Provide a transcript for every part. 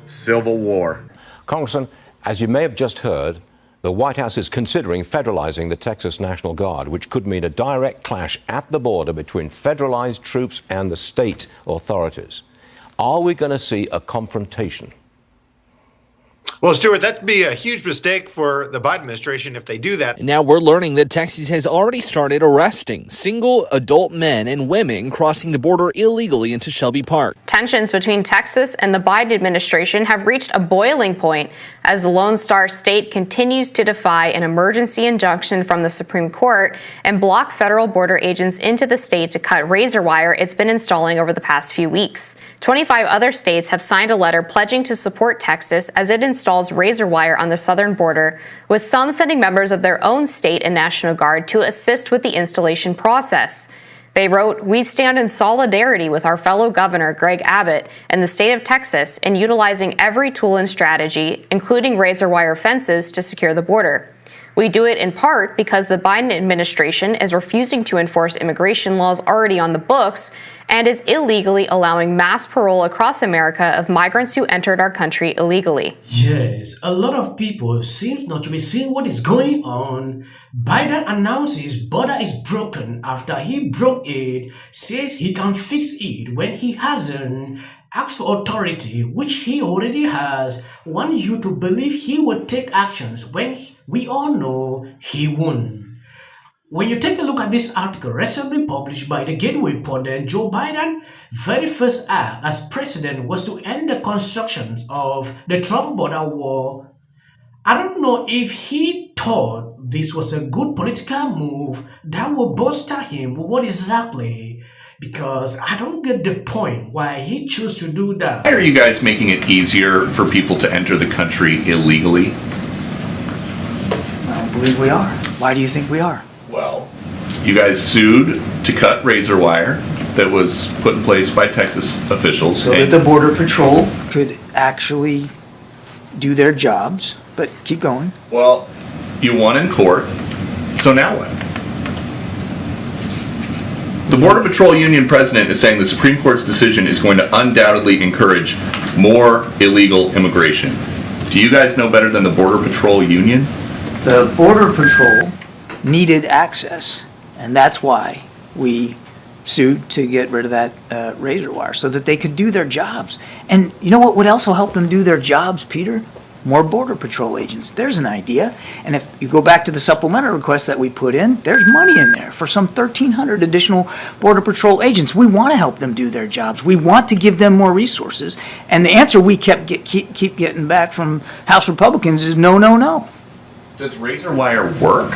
civil war. Congressman, as you may have just heard, the White House is considering federalizing the Texas National Guard, which could mean a direct clash at the border between federalized troops and the state authorities. Are we going to see a confrontation? Well, Stuart, that'd be a huge mistake for the Biden administration if they do that. Now we're learning that Texas has already started arresting single adult men and women crossing the border illegally into Shelby Park. Tensions between Texas and the Biden administration have reached a boiling point as the Lone Star State continues to defy an emergency injunction from the Supreme Court and block federal border agents into the state to cut razor wire it's been installing over the past few weeks. 25 other states have signed a letter pledging to support Texas as it installs razor wire on the southern border, with some sending members of their own state and National Guard to assist with the installation process. They wrote, "We stand in solidarity with our fellow governor, Greg Abbott, and the state of Texas in utilizing every tool and strategy, including razor wire fences, to secure the border. We do it in part because the Biden administration is refusing to enforce immigration laws already on the books and is illegally allowing mass parole across America of migrants who entered our country illegally." Yes, a lot of people seem not to be seeing what is going on. Biden announces border is broken after he broke it, says he can fix it when he hasn't, asks for authority, which he already has, want you to believe he would take actions when we all know he won't. When you take a look at this article recently published by the Gateway Pundit, Joe Biden's very first act as president was to end the construction of the Trump border wall. I don't know if he thought this was a good political move that would bolster him. What exactly? Because I don't get the point why he chose to do that. Why are you guys making it easier for people to enter the country illegally? I don't believe we are. Why do you think we are? Well, you guys sued to cut razor wire that was put in place by Texas officials. So that the Border Patrol could actually do their jobs. But keep going. Well, you won in court, so now what? The Border Patrol Union president is saying the Supreme Court's decision is going to undoubtedly encourage more illegal immigration. Do you guys know better than the Border Patrol Union? The Border Patrol needed access, and that's why we sued to get rid of that razor wire, so that they could do their jobs. And you know what would also help them do their jobs, Peter? More Border Patrol agents. There's an idea. And if you go back to the supplemental request that we put in, there's money in there for some 1,300 additional Border Patrol agents. We want to help them do their jobs. We want to give them more resources. And the answer we keep getting back from House Republicans is no, no, no. Does razor wire work?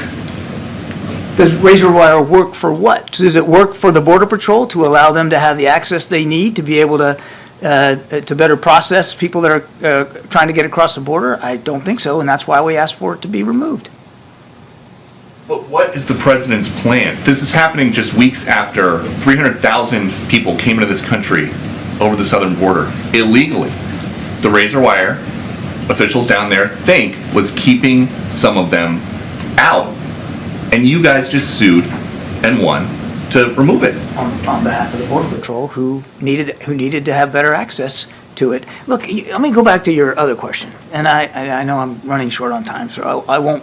Does razor wire work for what? Does it work for the Border Patrol to allow them to have the access they need to be able to better process people that are trying to get across the border? I don't think so, and that's why we asked for it to be removed. But what is the president's plan? This is happening just weeks after 300,000 people came into this country over the southern border illegally. The razor wire, officials down there think, was keeping some of them out, and you guys just sued and won to remove it on behalf of the Border Patrol, who needed to have better access to it. Look, let me go back to your other question, and I know I'm running short on time, so I won't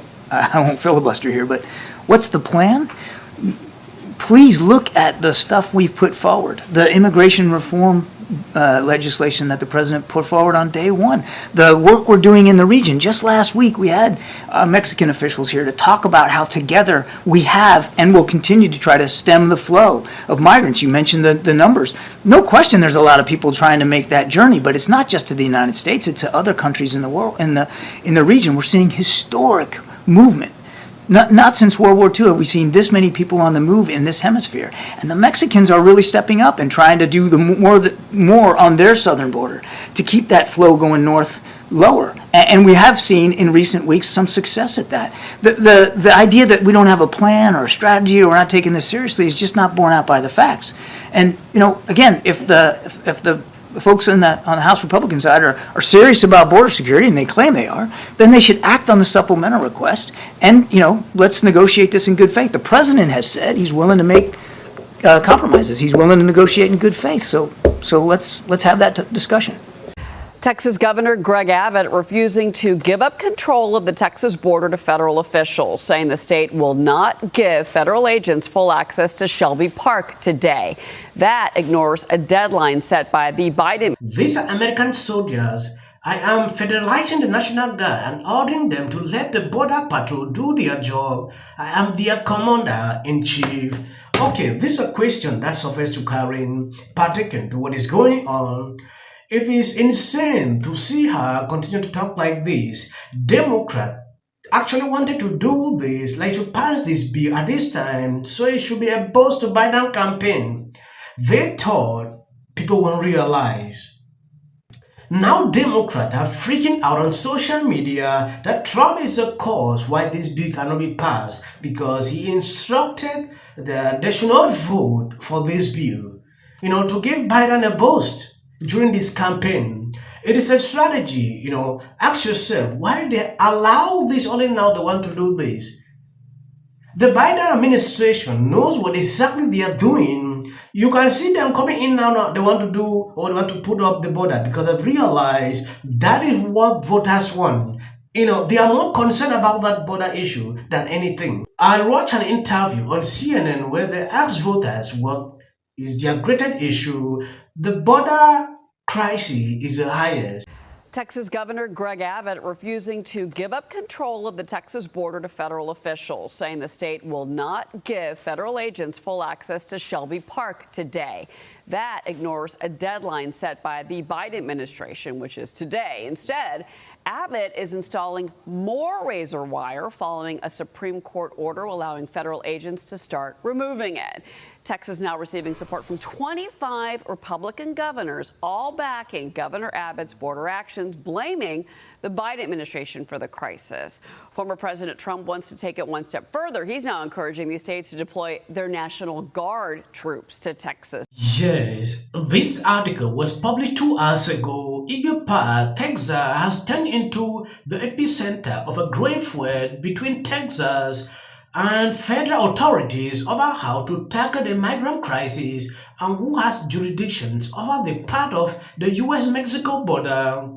filibuster here. But what's the plan? Please look at the stuff we've put forward. The immigration reform legislation that the president put forward on day one. The work we're doing in the region. Just last week we had Mexican officials here to talk about how together we have and will continue to try to stem the flow of migrants. You mentioned the numbers. No question there's a lot of people trying to make that journey, but it's not just to the United States, it's to other countries in the world, in the region. We're seeing historic movement. Not since World War II have we seen this many people on the move in this hemisphere. And the Mexicans are really stepping up and trying to do more on their southern border to keep that flow going north lower. And we have seen in recent weeks some success at that. The idea that we don't have a plan or a strategy or we're not taking this seriously is just not borne out by the facts. And, again, if the folks on the House Republican side are serious about border security, and they claim they are, then they should act on the supplemental request and, let's negotiate this in good faith. The president has said he's willing to make compromises. He's willing to negotiate in good faith. So let's have that discussion. Texas Governor Greg Abbott refusing to give up control of the Texas border to federal officials, saying the state will not give federal agents full access to Shelby Park today. That ignores a deadline set by the Biden. These are American soldiers. I am federalizing the National Guard and ordering them to let the Border Patrol do their job. I am their commander-in-chief. Okay, this is a question that's supposed to Karen, pertaining to what is going on. It is insane to see her continue to talk like this. Democrat actually wanted to do this, like to pass this bill at this time, so it should be a boost to Biden campaign. They thought people won't realize. Now Democrats are freaking out on social media that Trump is the cause why this bill cannot be passed, because he instructed that they should not vote for this bill, to give Biden a boost during this campaign. It is a strategy, ask yourself why they allow this only now they want to do this. The Biden administration knows what exactly they are doing. You can see them coming in now, they want to do or they want to put up the border because they've realized that is what voters want. They are more concerned about that border issue than anything. I watched an interview on CNN where they asked voters what is their greatest issue. The border crisis is the highest. Texas Governor Greg Abbott refusing to give up control of the Texas border to federal officials, saying the state will not give federal agents full access to Shelby Park today. That ignores a deadline set by the Biden administration, which is today. Instead, Abbott is installing more razor wire following a Supreme Court order allowing federal agents to start removing it. Texas now receiving support from 25 Republican governors, all backing Governor Abbott's border actions, blaming the Biden administration for the crisis. Former President Trump wants to take it one step further. He's now encouraging these states to deploy their National Guard troops to Texas. Yes, this article was published 2 hours ago. Eagle Pass, Texas has turned into the epicenter of a growing feud between Texas and federal authorities over how to tackle the migrant crisis and who has jurisdictions over the part of the U.S.-Mexico border.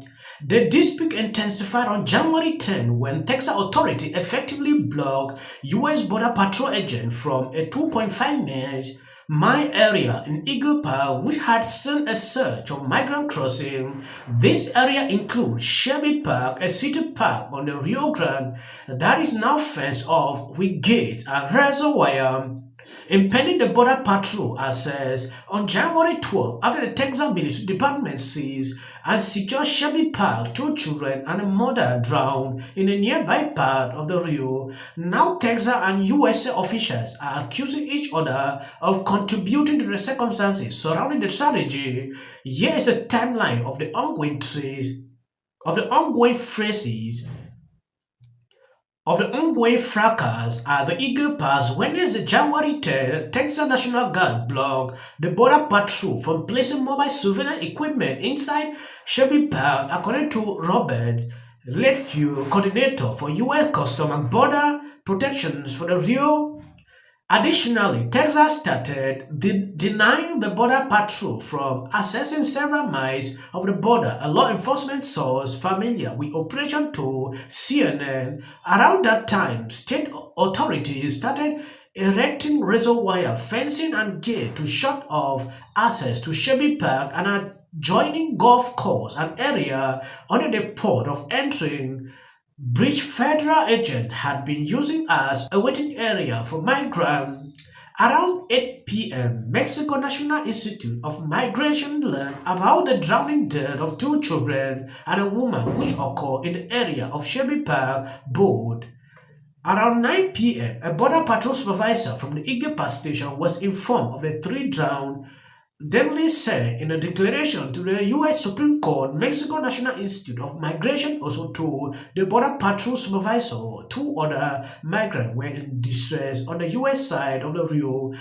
The dispute intensified on January 10 when Texas authorities effectively blocked U.S. Border Patrol agents from a 2.5-mile area in Eagle Pass, which had seen a surge of migrant crossing. This area includes Shelby Park, a city park on the Rio Grande that is now fenced off with gates and razor wire, impeding the Border Patrol access. On January 12, after the Texas Military Department seized and secured Shelby Park, 2 children and a mother drowned in a nearby part of the Rio. Now Texas and USA officials are accusing each other of contributing to the circumstances surrounding the strategy. Here is a timeline of the ongoing fracas at the Eagle Pass. Wednesday, January 10, Texas National Guard blocked the Border Patrol from placing mobile surveillance equipment inside Shelby Park, according to Robert Ledfield, coordinator for U.S. Customs and Border Protections for the Rio. Additionally, Texas started denying the Border Patrol from accessing several miles of the border. A law enforcement source familiar with Operation told CNN around that time, state authorities started erecting razor wire fencing and gate to shut off access to Shelby Park and adjoining golf course, an area under the port of entering Bridge federal agents had been using as a waiting area for migrants. Around 8 p.m., Mexico National Institute of Migration learned about the drowning death of 2 children and a woman which occurred in the area of Shelby Park boat. Around 9 p.m., a Border Patrol supervisor from the Eagle Pass station was informed of the 3 drowned. Denley said in a declaration to the U.S. Supreme Court, Mexico National Institute of Migration also told the Border Patrol supervisor 2 other migrants were in distress on the U.S. side of the Rio.